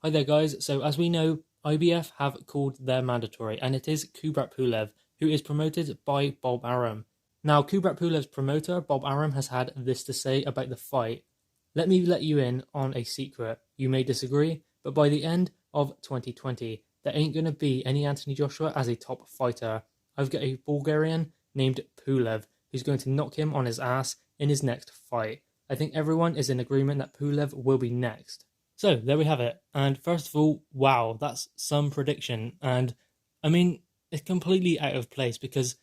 Hi there guys, so as we know, IBF have called their mandatory and it is Kubrat Pulev, who is promoted by Bob Arum. Now Kubrat Pulev's promoter, Bob Arum, has had this to say about the fight. Let me let you in on a secret. You may disagree, but by the end of 2020, there ain't going to be any Anthony Joshua as a top fighter. I've got a Bulgarian named Pulev who's going to knock him on his ass in his next fight. I think everyone is in agreement that Pulev will be next. So there we have it. And first of all, wow, that's some prediction. And I mean, it's completely out of place because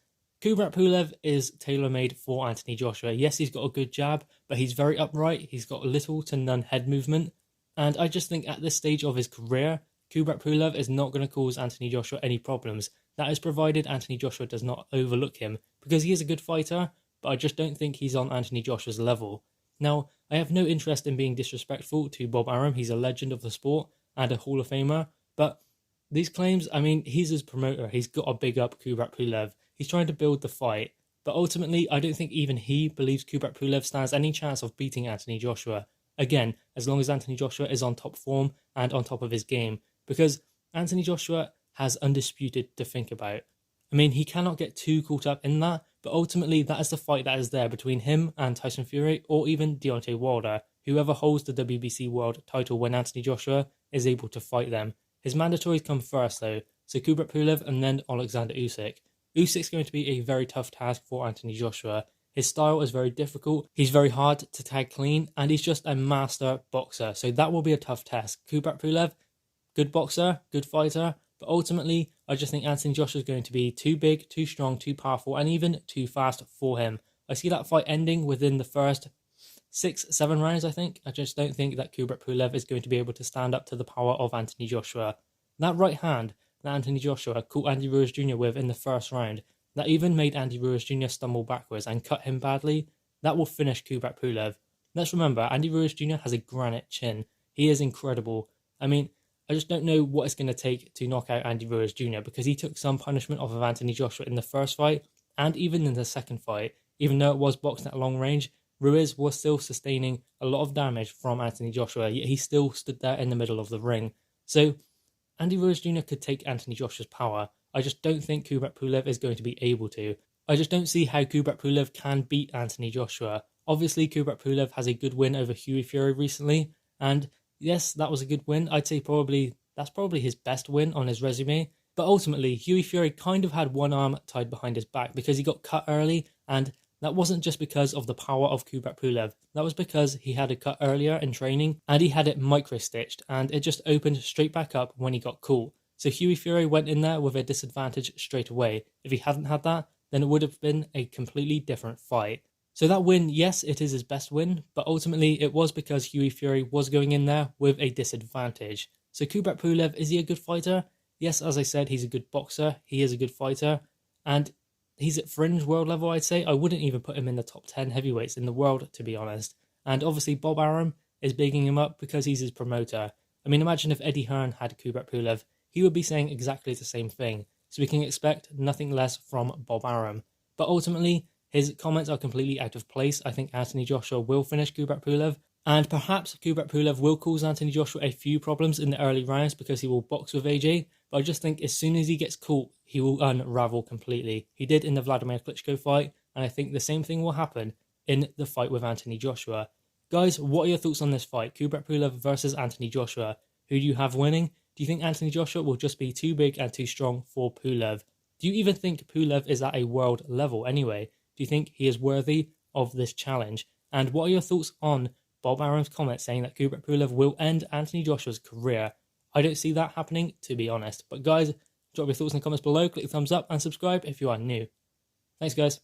Kubrat Pulev is tailor-made for Anthony Joshua. Yes, he's got a good jab, but he's very upright. He's got little to none head movement. And I just think at this stage of his career, Kubrat Pulev is not going to cause Anthony Joshua any problems. That is provided Anthony Joshua does not overlook him, because he is a good fighter, but I just don't think he's on Anthony Joshua's level. Now, I have no interest in being disrespectful to Bob Arum. He's a legend of the sport and a Hall of Famer. But these claims, I mean, he's his promoter. He's got to big up Kubrat Pulev. He's trying to build the fight. But ultimately, I don't think even he believes Kubrat Pulev stands any chance of beating Anthony Joshua. Again, as long as Anthony Joshua is on top form and on top of his game. Because Anthony Joshua has undisputed to think about. I mean, he cannot get too caught up in that, but ultimately that is the fight that is there between him and Tyson Fury or even Deontay Wilder, whoever holds the WBC world title when Anthony Joshua is able to fight them. His mandatories come first though, so Kubrat Pulev and then Alexander Usyk. Usyk's going to be a very tough task for Anthony Joshua. His style is very difficult, he's very hard to tag clean, and he's just a master boxer, so that will be a tough test. Kubrat Pulev, good boxer, good fighter, but ultimately, I just think Anthony Joshua is going to be too big, too strong, too powerful, and even too fast for him. I see that fight ending within the first 6-7 rounds, I think. I just don't think that Kubrat Pulev is going to be able to stand up to the power of Anthony Joshua. That right hand that Anthony Joshua caught Andy Ruiz Jr. with in the first round, that even made Andy Ruiz Jr. stumble backwards and cut him badly, that will finish Kubrat Pulev. Let's remember, Andy Ruiz Jr. has a granite chin. He is incredible. I mean, I just don't know what it's going to take to knock out Andy Ruiz Jr. because he took some punishment off of Anthony Joshua in the first fight and even in the second fight. Even though it was boxing at long range, Ruiz was still sustaining a lot of damage from Anthony Joshua, yet he still stood there in the middle of the ring. So Andy Ruiz Jr. could take Anthony Joshua's power. I just don't think Kubrat Pulev is going to be able to. I just don't see how Kubrat Pulev can beat Anthony Joshua. Obviously, Kubrat Pulev has a good win over Hughie Fury recently, and yes, that was a good win. I'd say that's probably his best win on his resume. But ultimately, Hughie Fury kind of had one arm tied behind his back because he got cut early, and that wasn't just because of the power of Kubrat Pulev. That was because he had a cut earlier in training, and he had it micro-stitched, and it just opened straight back up when he got caught. So Hughie Fury went in there with a disadvantage straight away. If he hadn't had that, then it would have been a completely different fight. So that win, yes, it is his best win, but ultimately it was because Hughie Fury was going in there with a disadvantage. So Kubrat Pulev, is he a good fighter? Yes, as I said, he's a good boxer, he is a good fighter, and he's at fringe world level, I'd say. I wouldn't even put him in the top 10 heavyweights in the world, to be honest. And obviously Bob Arum is bigging him up because he's his promoter. I mean, imagine if Eddie Hearn had Kubrat Pulev, he would be saying exactly the same thing. So we can expect nothing less from Bob Arum. But ultimately, his comments are completely out of place. I think Anthony Joshua will finish Kubrat Pulev, and perhaps Kubrat Pulev will cause Anthony Joshua a few problems in the early rounds because he will box with AJ, but I just think as soon as he gets caught, he will unravel completely. He did in the Vladimir Klitschko fight, and I think the same thing will happen in the fight with Anthony Joshua. Guys, what are your thoughts on this fight? Kubrat Pulev versus Anthony Joshua. Who do you have winning? Do you think Anthony Joshua will just be too big and too strong for Pulev? Do you even think Pulev is at a world level anyway? Do you think he is worthy of this challenge? And what are your thoughts on Bob Arum's comment saying that Kubrat Pulev will end Anthony Joshua's career? I don't see that happening, to be honest. But guys, drop your thoughts in the comments below, click the thumbs up and subscribe if you are new. Thanks guys.